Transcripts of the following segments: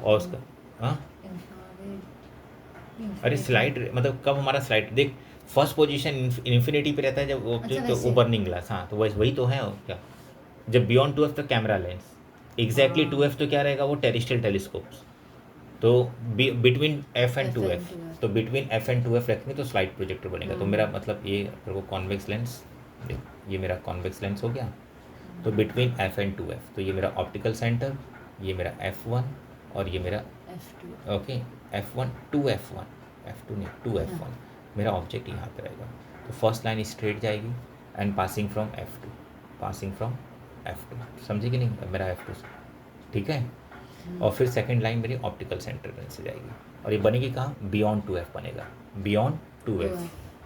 और उसका हाँ अरे स्लाइड मतलब कब हमारा स्लाइड देख फर्स्ट पोजीशन इन्फिनिटी पे रहता है जब अच्छा, तो वैसे। बर्निंग ग्लास, हाँ तो वही तो है और क्या। जब बियॉन्ड 2F तो कैमरा लेंस, एग्जैक्टली हाँ, 2F तो क्या रहेगा वो टेरिस्ट्रियल टेलीस्कोप्स। तो between F and two FN F to F। तो between F and two F रखेंगे तो स्लाइड प्रोजेक्टर बनेगा। तो मेरा मतलब ये वो कॉन्वेक्स लेंस, ये मेरा कॉन्वेक्स लेंस हो गया। तो between F and two F तो ये मेरा ऑप्टिकल सेंटर, ये मेरा F1 और ये मेरा F2। Okay F1 to F1, F2 नहीं टू हाँ। F1, मेरा ऑब्जेक्ट यहाँ पे रहेगा। तो फर्स्ट लाइन स्ट्रेट जाएगी and passing from F2, passing from F2, समझे कि नहीं मेरा F2 से, ठीक है। और फिर सेकंड लाइन मेरी ऑप्टिकल सेंटर से जाएगी और ये बनेगी कहाँ, बियॉन्ड 2F बनेगा, बियॉन्ड 2F,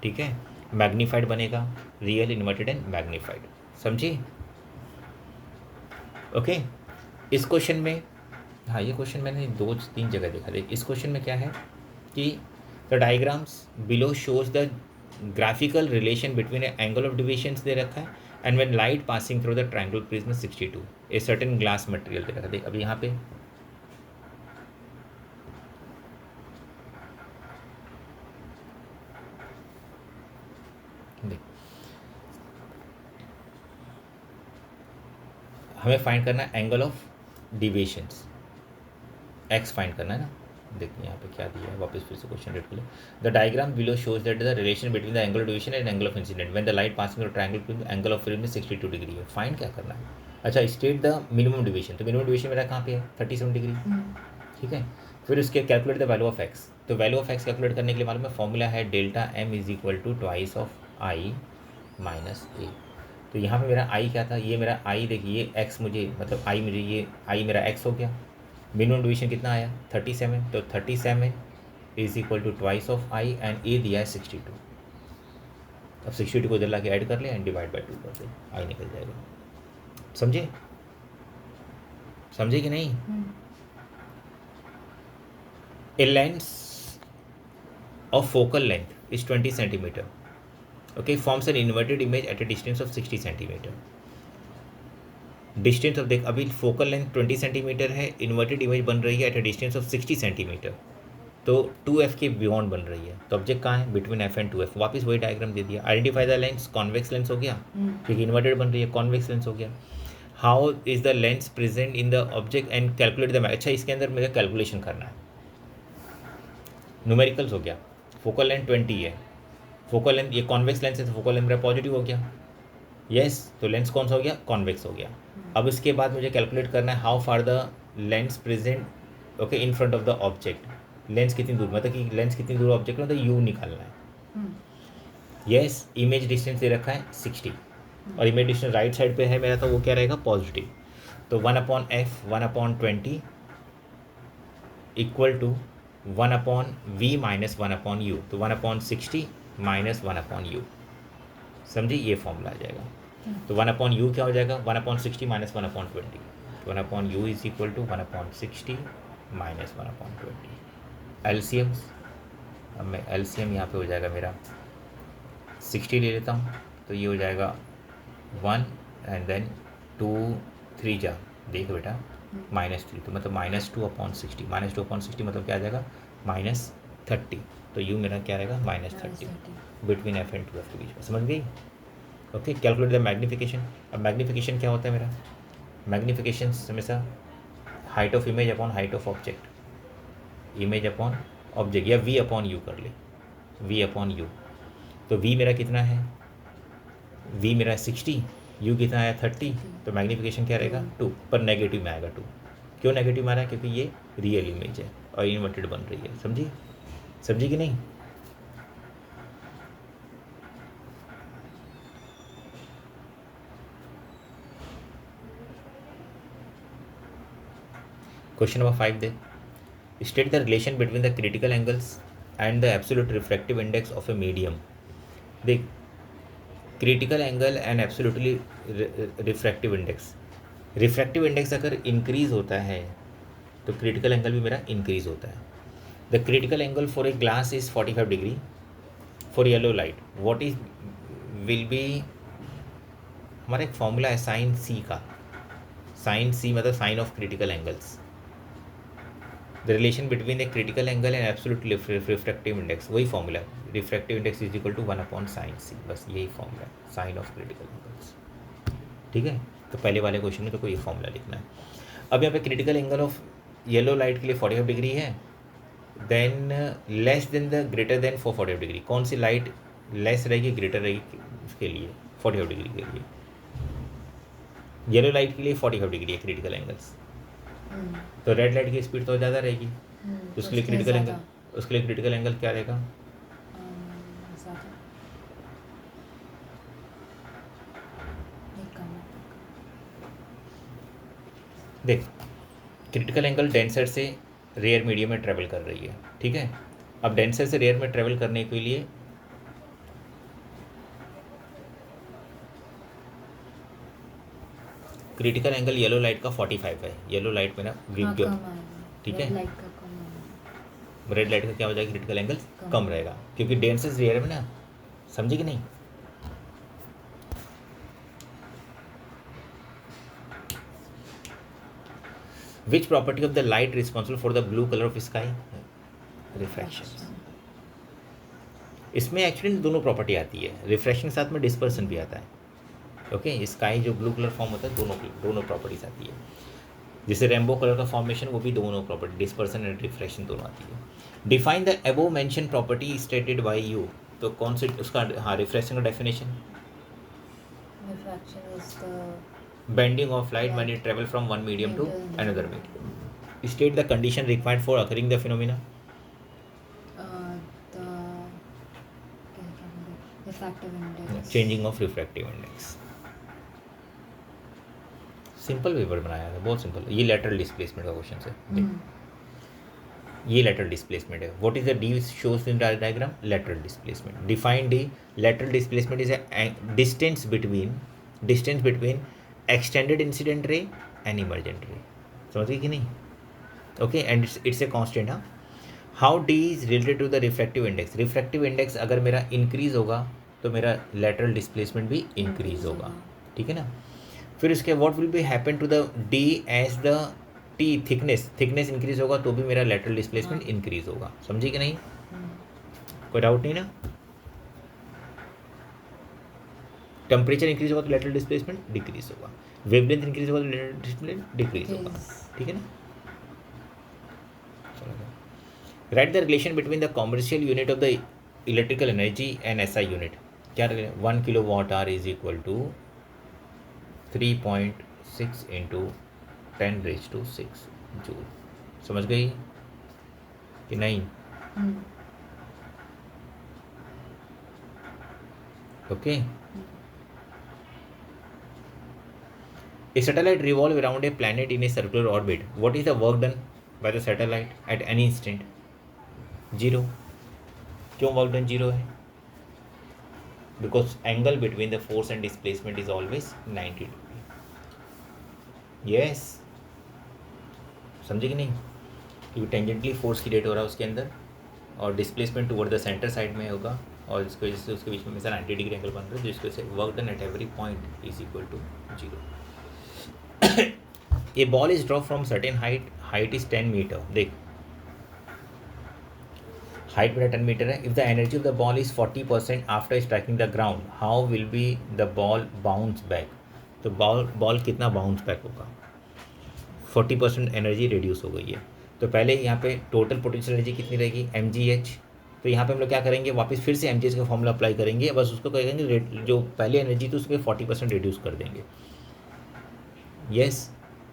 ठीक है। मैग्नीफाइड बनेगा, रियल इन्वर्टेड एंड मैग्नीफाइड, समझिए। ओके इस क्वेश्चन में, हाँ ये क्वेश्चन मैंने 2-3 जगह देखा था। इस क्वेश्चन में क्या है कि the diagrams below shows the graphical relation between angle of deviations दे रखा है and when light passing through the triangular prism 62 a certain glass material दे रखा है। देख अब यहाँ पे देख हमें फाइंड करना है angle of deviations, x find करना है ना। देखिए यहाँ पे क्या दिया है, वापस फिर से क्वेश्चन रीड कर लो। The diagram below shows that the relation between the angle of deviation and angle of incident when the light passing through triangle prism angle of freedom में 62 डिग्री है। फाइंड क्या करना है, अच्छा स्टेट द मिनिमम डिविएशन, तो minimum deviation मेरा कहाँ पे है 37 डिग्री, ठीक है। फिर उसके calculate the value of X, तो वैल्यू ऑफ एक्स कैलकुलेट करने के लिए मालूम है फॉर्मूला है delta M is equal to twice of I minus A. तो यहाँ पे मेरा आई क्या था, ये मेरा आई देखिए ये एक्स मुझे मतलब आई मुझे ये आई मेरा एक्स हो गया। मिनिमम डिवीजन कितना आया 37, तो 37 is equal to twice of I and A दिया है 62। अब 62 को इधर ला के ऐड कर ले एंड डिवाइड बाई 2 कर दे, आई निकल जाएगा। समझे, समझे कि नहीं। A lens of focal length is 20 centimetre, okay forms an inverted image at a distance of 60 centimetre. Distance of देख अभी फोकल लेंथ 20 सेंटीमीटर है, इन्वर्टेड इमेज बन रही है at a distance of 60 centimetre, तो 2F के बियॉन्ड बन रही है। तो ऑब्जेक्ट कहाँ है, बिटवीन F एंड 2F। वापस वही डायग्राम दे दिया। Identify the lens, convex lens हो गया क्योंकि इन्वर्टेड बन रही है, कॉन्वेक्स लेंस हो गया। How is the lens present in the object and calculate the, अच्छा इसके अंदर मुझे कैलकुलेशन करना है, न्यूमेरिकल्स हो गया। फोकल लेंथ 20 है, फोकल लेंथ ये कॉन्वेक्स लेंस है तो फोकल लेंथ मेरा पॉजिटिव हो गया, यस तो लेंस कौन सा हो गया, कॉन्वेक्स हो गया। अब इसके बाद मुझे कैलकुलेट करना है how far the lens present okay in front of the object, lens कितनी दूर मतलब कि लेंस कितनी दूर ऑब्जेक्ट में, तो यू निकालना है। यस इमेज डिस्टेंस दे रखा है 60 और इमेज डिस्टेंस राइट साइड पे है मेरा, तो वो क्या रहेगा पॉजिटिव। तो 1/f 1/20 equal to 1/v minus 1/u, तो 1/60 माइनस 1/u, समझिए ये फॉर्मूला आ जाएगा। तो 1/u क्या हो जाएगा, 1/60 minus 1/20, 1/u is equal to 1/60 minus 1/20। LCM, अब मैं एलसीएम यहाँ पे हो जाएगा मेरा 60 ले लेता हूँ, तो ये हो जाएगा 1 एंड देन 2 3 जा देख बेटा -3, तो मतलब -2/60, -2/60 मतलब क्या आ जाएगा -30, तो यू मेरा क्या रहेगा -30 बिटवीन एफ एंड 2F के बीच में, समझ गई। Okay calculate the magnification. अब मैग्नीफिकेशन क्या होता है मेरा, मैग्नीफिकेशन हमेशा height of image upon height of object, image upon object या v/u कर ले, v/u। तो v मेरा कितना है, v मेरा 60, u कितना आया 30, तो मैग्नीफिकेशन क्या रहेगा 2, पर नेगेटिव में आएगा 2। क्यों नेगेटिव में आ रहा है, क्योंकि ये रियल इमेज है और इन्वर्टेड बन रही है, समझी, समझी कि नहीं। क्वेश्चन नंबर 5 दे, state the relation between the critical angles and the absolute refractive index of a medium. देख critical angle and absolutely refractive index, refractive index अगर इंक्रीज होता है तो क्रिटिकल एंगल भी मेरा इंक्रीज होता है। The critical angle for a glass is 45 degree for yellow light, what is will be, हमारा एक फॉर्मूला है साइन सी का, साइन सी मतलब sine of critical angles, the relation between the critical angle and absolute refractive index, वही formula है, refractive index is equal to 1/sin c, बस यही formula है साइन ऑफ क्रिटिकल एंगल्स। ठीक है, तो पहले वाले क्वेश्चन में तो कोई फॉर्मूला लिखना है। अब यहाँ पे critical angle of yellow light के लिए 45 डिग्री है, than less than the greater than 45 degree, कौन सी लाइट लेस रहेगी ग्रेटर रहेगी उसके लिए 45 डिग्री के लिए, येलो लाइट के लिए 45 डिग्री है क्रिटिकल एंगल्स, तो रेड लाइट की स्पीड तो ज़्यादा रहेगी, उसके लिए क्रिटिकल एंगल, उसके लिए क्रिटिकल एंगल क्या रहेगा, देख क्रिटिकल एंगल डेंसर से रेयर मीडियम में ट्रेवल कर रही है, ठीक है। अब डेंसर से रेयर में ट्रेवल करने के लिए क्रिटिकल एंगल येलो लाइट का 45 है, येलो लाइट में ना ठीक है, रेड लाइट का क्या हो जाएगा क्रिटिकल एंगल कम रहेगा, क्योंकि डेंसर से रेयर में ना, समझे कि नहीं। Which property of the light responsible for the blue color of sky? Refraction. इसमें एक्चुअली दोनों प्रॉपर्टी आती है, रिफ्रैक्शन के साथ में डिस्पर्सन भी आता है। ओके, स्काई जो ब्लू कलर फॉर्म होता है दोनों प्रॉपर्टीज आती है, जैसे रेनबो कलर का फॉर्मेशन वो भी दोनों प्रॉपर्टी डिस्पर्सन एंड रिफ्रैक्शन दोनों आती है। Define the above mention property stated by you, तो कौन से उसका, हाँ रिफ्रैक्शन का definition, refraction is the bending of light when it travel from one medium to another medium. State the condition required for occurring the phenomena. the refractive index, Changing of refractive index. Simple paper बनाया है, बहुत simple. ये lateral displacement का question है, ये lateral displacement है। What is the D shows in diagram, lateral displacement. Define D, lateral displacement is a distance between extended incident ray and emergent ray, समझ गए कि नहीं। Okay, and it's a constant. हाँ, how D is related to the refractive index, refractive index अगर मेरा increase होगा तो मेरा लेटरल डिस्प्लेसमेंट भी इंक्रीज होगा, ठीक है ना। फिर उसके what will be happen to the D as the T thickness increase होगा तो भी मेरा लेटरल डिस्प्लेसमेंट इंक्रीज होगा, समझी कि नहीं, कोई डाउट नहीं ना। टेम्परेचर इंक्रीज होगा तो लेटरल डिस्प्लेसमेंट डिक्रीज होगा, वेवलेंथ इंक्रीज होगा तो लेटरल डिस्प्लेसमेंट डिक्रीज होगा, ठीक है ना। Right the relation between the commercial unit of the electrical energy and SI unit, क्या 1 kilowatt hour is equal to 3.6 into 10⁻⁶ joule, समझ गई कि नहीं। Okay, A satellite revolves around a planet in a circular orbit. What is the work done by the satellite at any instant? 0. क्यों work done 0 है? Because angle between the force and displacement is always 90 degree. Yes. समझे कि नहीं? क्योंकि टेंजेंटली force create हो रहा है उसके अंदर और displacement toward the centre side में होगा और इसकी वजह से उसके बीच में हमेशा 90 डिग्री एंगल बन रहा है, जिसकी वजह से work done at every point is equal to 0. A ball is dropped from certain height is 10 meter. देख हाइट मेरा 10 मीटर है. If the energy of the ball is 40% after striking the ground, how will be the ball bounce back? तो ball कितना bounce back होगा? 40% energy reduce हो गई है. तो पहले यहाँ पे टोटल पोटेंशियल एनर्जी कितनी रहेगी? mgh. तो यहाँ पे हम लोग क्या करेंगे, वापस फिर से mgh का फॉर्मूला अप्लाई करेंगे, बस उसको कहेंगे जो पहले एनर्जी थी उसके 40% रिड्यूस कर देंगे. यस,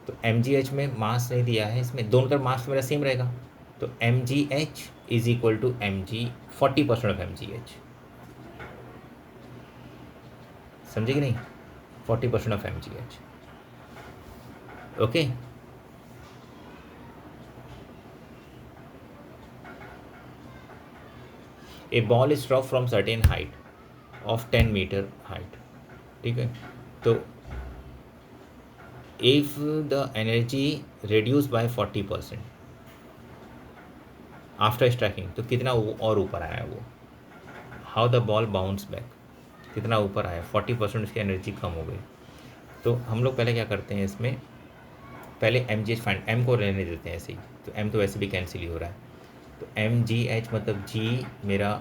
तो mgh में मास नहीं दिया है, इसमें दोनों तरफ मास मेरा सेम रहेगा. तो mgh is equal to mg 40% of mgh. समझे कि नहीं? 40% of mgh. Okay. A ball is drop from certain height of 10 metre height. ठीक है, तो if the energy reduced by 40% after striking, तो कितना और ऊपर आया है वो? How the ball bounce back, कितना ऊपर आया? 40% उसकी एनर्जी कम हो गई. तो हम लोग पहले क्या करते हैं, इसमें पहले M G H find, M को रहने देते हैं ऐसे ही, तो एम तो वैसे भी कैंसिल ही हो रहा है, तो एम जी एच मतलब जी मेरा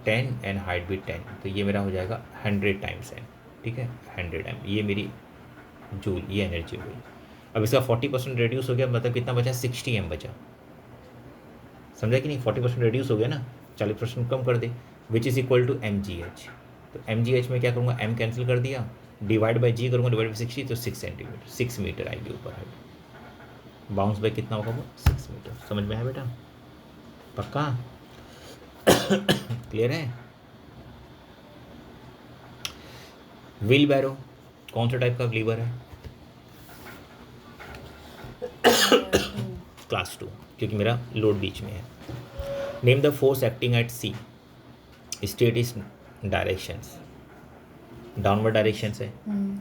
10 एंड हाइट भी 10, तो ये मेरा हो जाएगा 100 टाइम्स एम, ठीक है 100 एम, ये मेरी जूल, ये एनर्जी हो गई। अब इसका 40% रिड्यूस हो गया, मतलब कितना बचा, 60 एम बचा, समझा कि नहीं, 40% रिड्यूस हो गया ना, 40% कम कर दे, which is equal to M G H. तो एम जी एच में क्या करूँगा, एम कैंसिल कर दिया, डिवाइड बाई जी करूँगा, डिवाइड बाई 60, तो 6 सेंटीमीटर, 6 मीटर आएगी ऊपर हाइट। बाउंस बाई कितना होगा वो, 6 मीटर। समझ में आया बेटा, पक्का क्लियर है। व्हील बैरो कौन सा टाइप का लीवर है, क्लास 2, क्योंकि मेरा लोड बीच में है। Name the force acting at C, state is directions, downward directions है,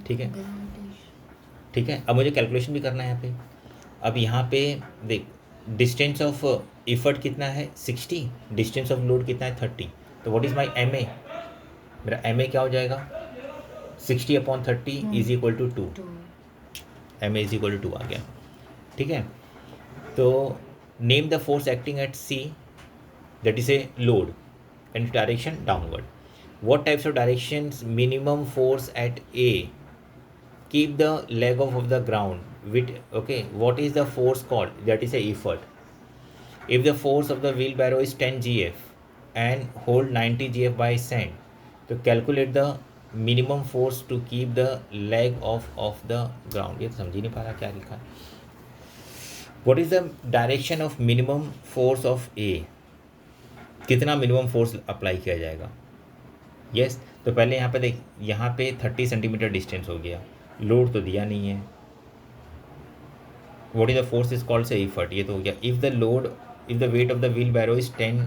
ठीक है ठीक है। अब मुझे कैलकुलेशन भी करना है यहाँ पे। अब यहाँ पे देख, डिस्टेंस ऑफ इफर्ट कितना है 60, डिस्टेंस ऑफ लोड कितना है 30, तो what is my M A, मेरा एम ए क्या हो जाएगा 60/30 is equal to 2, M A is equal to 2 आ गया, ठीक है। तो name the force acting at C, that is a load and direction downward. What types of directions minimum force at A? Keep the leg off of the ground with, okay, what is the force called, that is a effort. If the force of the wheelbarrow is 10 gf and hold 90 gf by sand, तो calculate the minimum force to keep the leg off of the ground। ये तो समझ ही नहीं पा रहा क्या लिखा है। What is the direction of minimum force of A? कितना मिनिमम फोर्स अप्लाई किया जाएगा, यस तो पहले यहाँ पे देख, यहाँ पे 30 सेंटीमीटर डिस्टेंस हो गया, लोड तो दिया नहीं है, what is the force is called से इफर्ट, ये तो हो गया। If the load, if the weight of the wheelbarrow is 10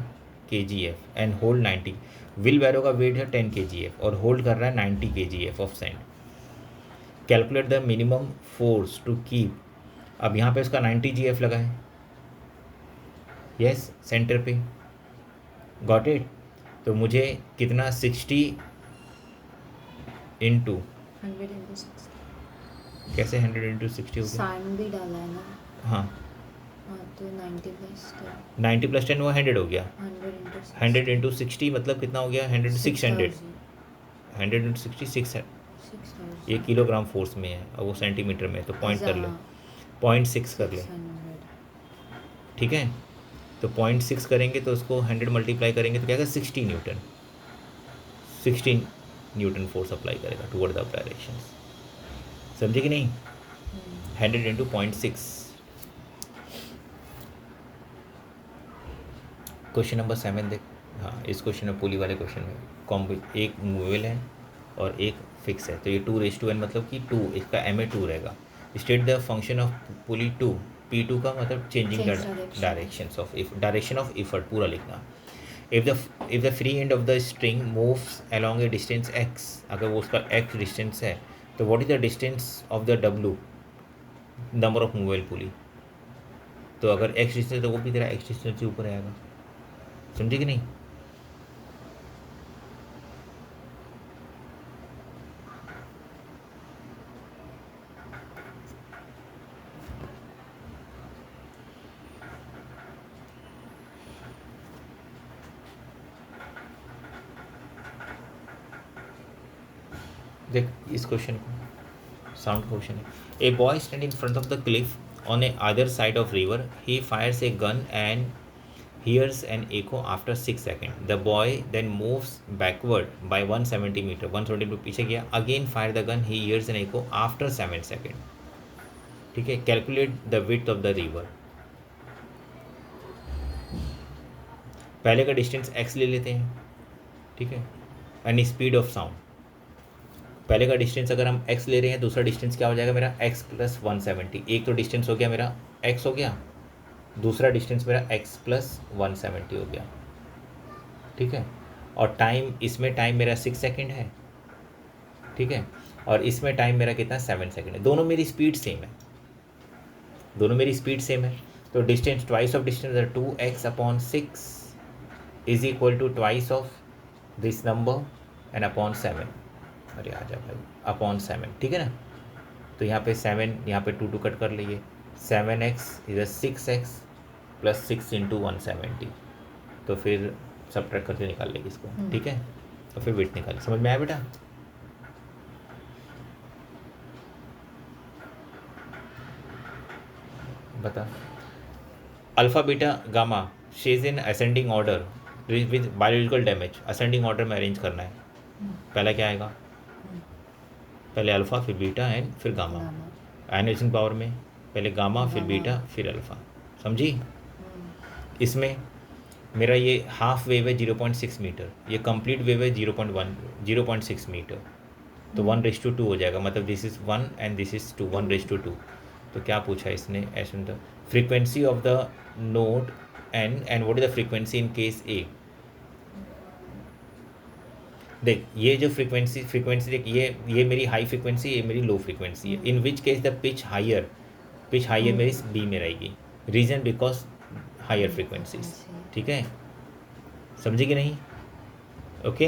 kgf and hold 90, wheelbarrow का वेट है 10 kgf और होल्ड कर रहा है 90 kgf of sand, calculate the minimum force to keep. अब यहाँ पे उसका 90 gf लगा है, यस सेंटर पे, गॉट इट। तो मुझे कितना 60 इंटू, 100 into 60, कैसे 100 इंटू 60 हो गया, साइन भी डाला है ना, हाँ हाँ तो 90 plus 10, 90 + 10 वो 100 हो गया, 100 into 60, 100 इंटू 60 मतलब कितना हो गया 100, 600, 100 इंटू 60 600, 6000, ये किलोग्राम फोर्स में है और वो सेंटीमीटर में है, तो पॉइंट कर ले, 0.6 कर ले, 600, ठीक है। तो 0.6 करेंगे तो उसको 100 मल्टीप्लाई करेंगे तो क्या होगा 60 न्यूटन, 16 न्यूटन फोर्स अप्लाई करेगा टुवर्ड द डायरेक्शन, समझे कि नहीं। 100 इंटू 0.6। क्वेश्चन नंबर 7 देख, हाँ इस क्वेश्चन में पुली वाले क्वेश्चन में कॉम्बो, एक मूवेबल है और एक फिक्स है, तो ये 2:n मतलब कि 2, इसका MA 2 रहेगा। State the function of pulley 2, P2 का मतलब changing the direction of effort, पूरा लिखना। If the free end of the string moves along A distance x, अगर वो उसका x डिस्टेंस है, तो what is the distance of the W, number of movable pulley. तो अगर x डिस्टेंस तो वो भी तेरा x डिस्टेंस से ऊपर आएगा, समझे कि नहीं। देख इस क्वेश्चन को, साउंड क्वेश्चन है। A boy stand in front of the cliff on a other side of river, he fires a gun and hears an echo after 6 seconds. The boy then moves backward by 170 meter. 170 meter पीछे गया. Again fire the gun. He hears an echo after 7 seconds. ठीक है. Calculate the width of the river. पहले का distance x ले लेते हैं, ठीक है, एंड स्पीड ऑफ साउंड। पहले का डिस्टेंस अगर हम x ले रहे हैं, दूसरा डिस्टेंस क्या हो जाएगा मेरा x + 170। एक तो डिस्टेंस हो गया मेरा x हो गया, दूसरा डिस्टेंस मेरा x + 170 हो गया, ठीक है। और टाइम, इसमें टाइम मेरा 6 सेकेंड है, ठीक है, और इसमें टाइम मेरा कितना 7 सेकेंड है। दोनों मेरी स्पीड सेम है, दोनों मेरी स्पीड सेम है। तो distance, twice of distance 2x/6 is equal to twice of this number and upon 7। अरे आ जा भाई, अपॉन 7, ठीक है ना। तो यहाँ पे 7, यहाँ पे 2 कट कर लीजिए, 7x इधर 6x प्लस 6 इंटू 170, तो फिर सब्ट्रैक्ट करके निकाल लेगी इसको, ठीक है। तो फिर वेट निकाल, समझ में आया बेटा? बता। Alpha beta gamma says in ascending order with biological damage, ascending order में अरेंज करना है। पहला क्या आएगा? पहले अल्फा फिर बीटा एंड फिर गामा। आयनाइजेशन पावर में पहले गामा फिर बीटा फिर अल्फा, समझी? इसमें मेरा ये हाफ वेव है 0.6 मीटर, ये कंप्लीट वेव है 0.6 मीटर, तो 1:2 हो जाएगा, मतलब this is 1 and this is 2, 1:2। तो क्या पूछा इसने? ऐसे the frequency of the node and what is the frequency in case A. देख ये जो फ्रीक्वेंसी देख, ये मेरी हाई फ्रीक्वेंसी, ये मेरी लो फ्रीक्वेंसी है। इन which case the pitch higher मेरी बी में रहेगी, रीजन बिकॉज हायर फ्रीक्वेंसीज, ठीक है? समझे कि नहीं? ओके